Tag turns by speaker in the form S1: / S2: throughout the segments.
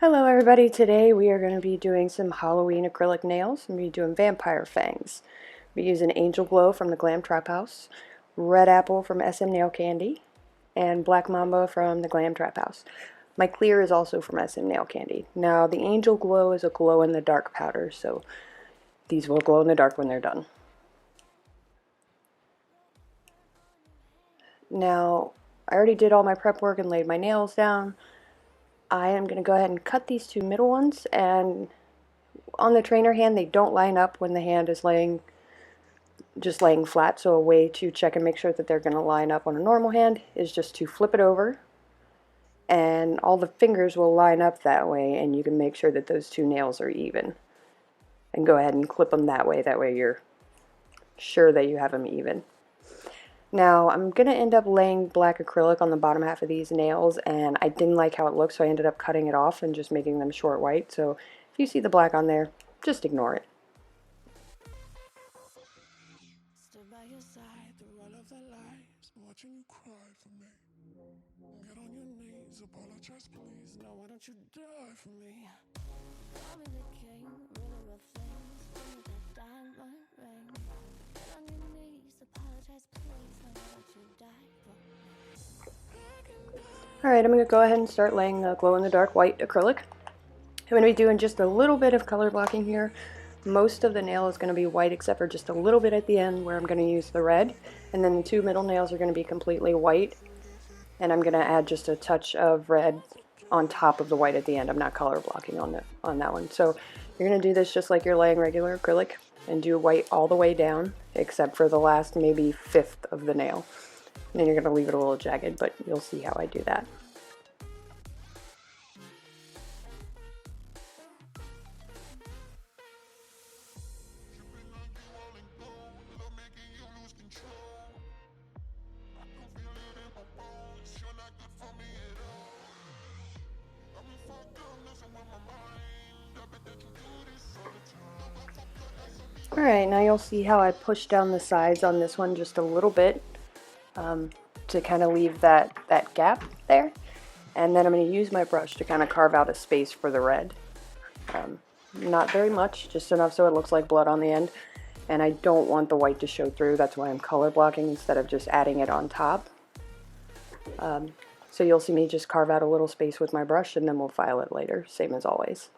S1: Hello everybody, today we are going to be doing some Halloween acrylic nails. I'm going to be doing vampire fangs. We're using Angel Glow from the Glam Trap House, Red Apple from SM Nail Candy, and Black Mamba from the Glam Trap House. My clear is also from SM Nail Candy. Now the Angel Glow is a glow in the dark powder, so these will glow in the dark when they're done. Now I already did all my prep work and laid my nails down. I am going to go ahead and cut these two middle ones, and on the trainer hand they don't line up when the hand is just laying flat, so a way to check and make sure that they're going to line up on a normal hand is just to flip it over, and all the fingers will line up that way, and you can make sure that those two nails are even, and go ahead and clip them that way you're sure that you have them even. Now I'm going to end up laying black acrylic on the bottom half of these nails, and I didn't like how it looked, so I ended up cutting it off and just making them short white. So if you see the black on there, just ignore it. Apologize, please. No, why don't you die for me? Call me the king, ruler of things. Give me that diamond ring. Get on your knees, apologize, please. No, why don't you die for me? Alright, I'm going to go ahead and start laying the glow-in-the-dark white acrylic. I'm going to be doing just a little bit of color blocking here. Most of the nail is going to be white except for just a little bit at the end where I'm going to use the red. And then the two middle nails are going to be completely white. And I'm going to add just a touch of red on top of the white at the end. I'm not color blocking on that one. So you're going to do this just like you're laying regular acrylic and do white all the way down except for the last maybe fifth of the nail. And then you're going to leave it a little jagged, but you'll see how I do that. Alright, now you'll see how I push down the sides on this one just a little bit to kind of leave that gap there. And then I'm going to use my brush to kind of carve out a space for the red. Not very much, just enough so it looks like blood on the end. And I don't want the white to show through, that's why I'm color blocking instead of just adding it on top. So you'll see me just carve out a little space with my brush and then we'll file it later, same as always.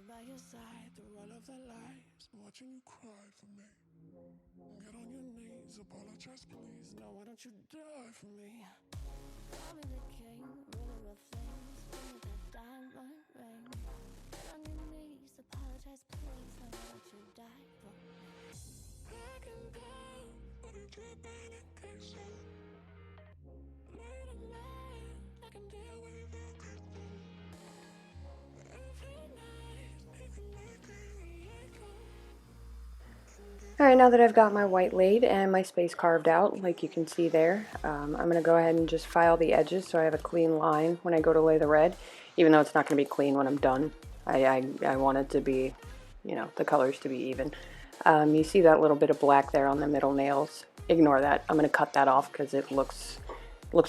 S1: By your side through all of the lies, watching you cry for me. Get on your knees, apologize please. No, why don't you die for me? Call me the king, ruler of things. Give me that diamond ring. Get on your knees, apologize please. No, why don't you die for me? I can go, but you keep medication. Late at night, I can deal with you. Alright, now that I've got my white laid and my space carved out, like you can see there, I'm going to go ahead and just file the edges so I have a clean line when I go to lay the red, even though it's not going to be clean when I'm done. I want it to be, you know, the colors to be even. You see that little bit of black there on the middle nails. Ignore that. I'm going to cut that off because it looks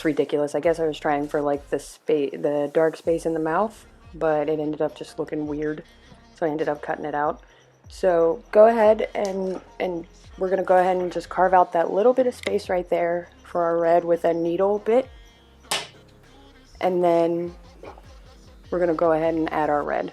S1: ridiculous. I guess I was trying for like the dark space in the mouth, but it ended up just looking weird. so I ended up cutting it out. So go ahead and we're going to go ahead and just carve out that little bit of space right there for our red with a needle bit. And then we're going to go ahead and add our red.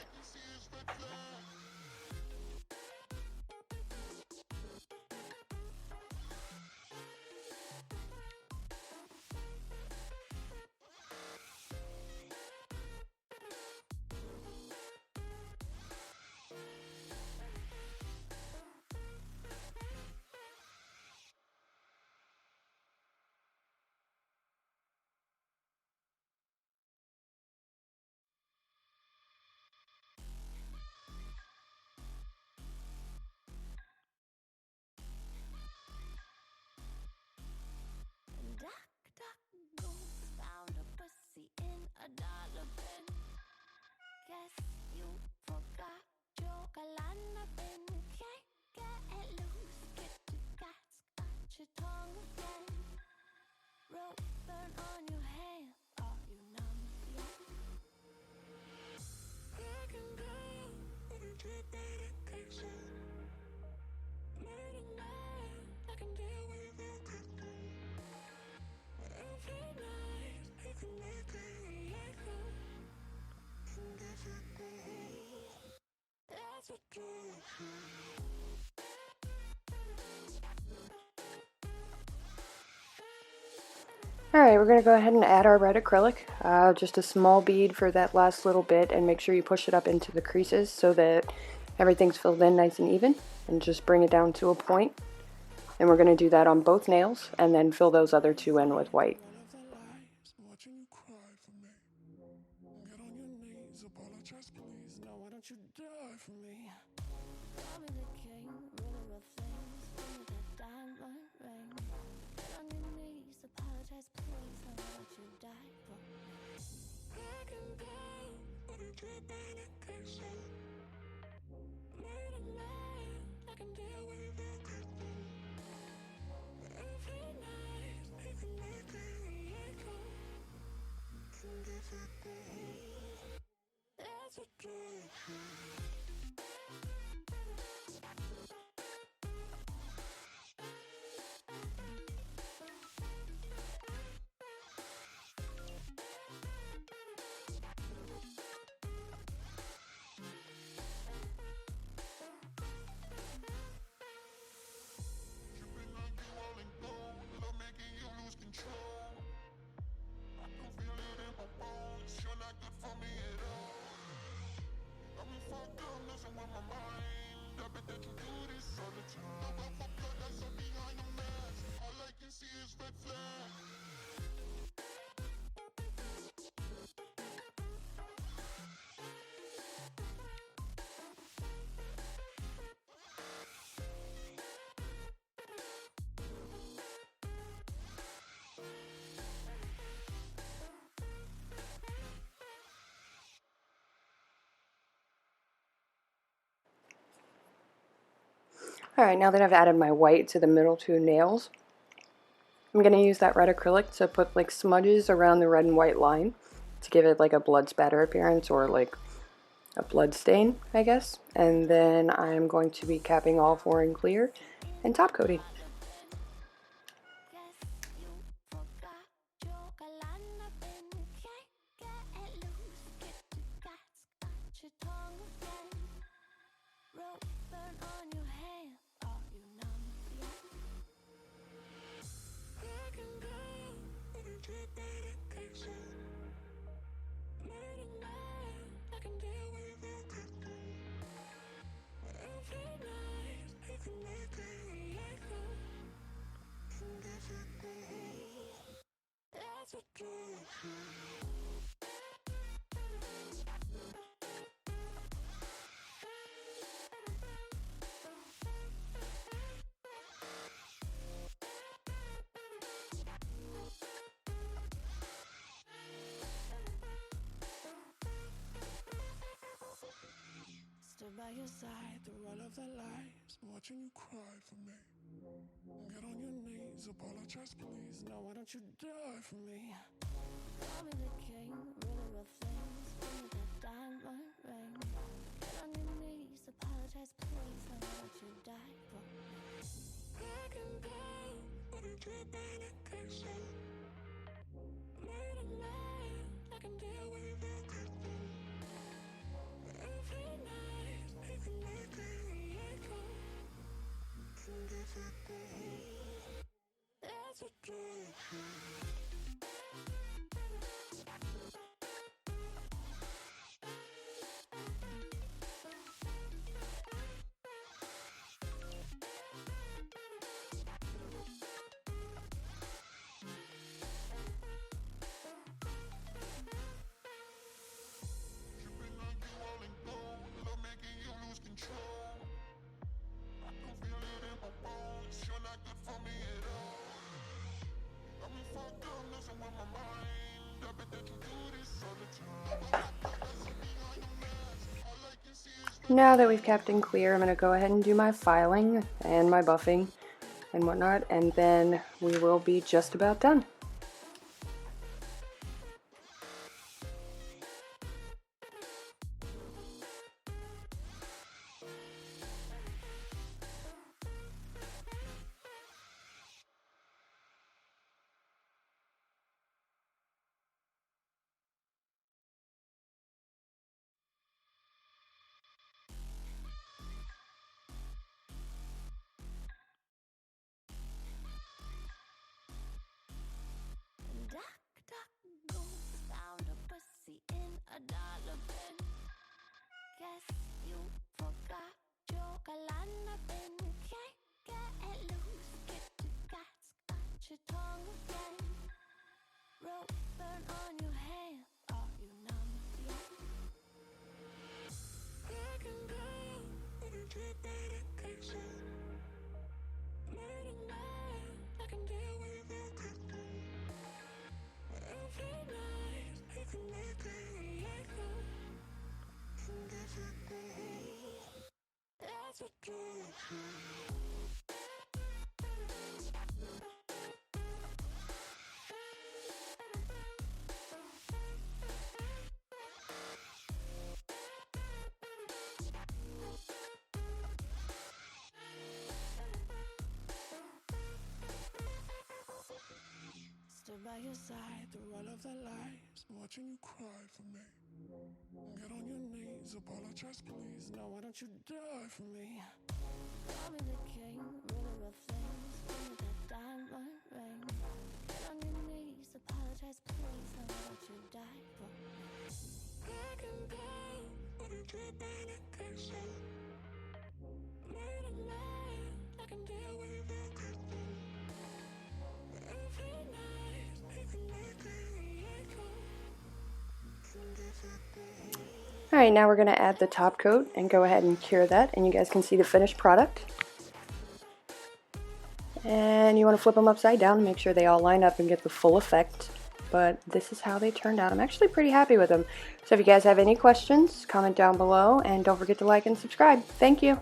S1: Alright, we're going to go ahead and add our red acrylic, just a small bead for that last little bit, and make sure you push it up into the creases so that everything's filled in nice and even, and just bring it down to a point. And we're going to do that on both nails, and then fill those other two in with white. Alright, now that I've added my white to the middle two nails, I'm going to use that red acrylic to put like smudges around the red and white line to give it like a blood spatter appearance, or like a blood stain, I guess. And then I'm going to be capping all four in clear and top coating. By your side through all of the lies, watching you cry for me. Get on your knees, apologize please. Now why don't you die for me? Call me the king, ruler of things. Give me that diamond ring. Get on your knees. Now that we've capped and clear, I'm going to go ahead and do my filing and my buffing and whatnot, and then we will be just about done.
S2: Found a pussy in a dollar bin. Guess you forgot your galana bin. Can't get it loose, get your guts, got your tongue again. Rope burn on your hand, are you numb yet? Back and down, but you did that addiction. Late at night, I can deal with the cooking. Every night, you can make it like that. And if it goes, that's what you feel. Stood by your side through all of the lies, watching you cry for me. Get on your knees, apologize please. Now why don't you die for me? Call me the king, ruler of things. Give me that diamond ring. Get on your knees, apologize please. Now why don't you die for me? I can go, but you did that addiction. Late at night, I can deal with the cooking. Every night, you can make it like home. And if it goes.
S1: Alright, now we're going to add the top coat and go ahead and cure that, and you guys can see the finished product. And you want to flip them upside down and make sure they all line up and get the full effect. But this is how they turned out. I'm actually pretty happy with them. So if you guys have any questions, comment down below, and don't forget to like and subscribe. Thank you.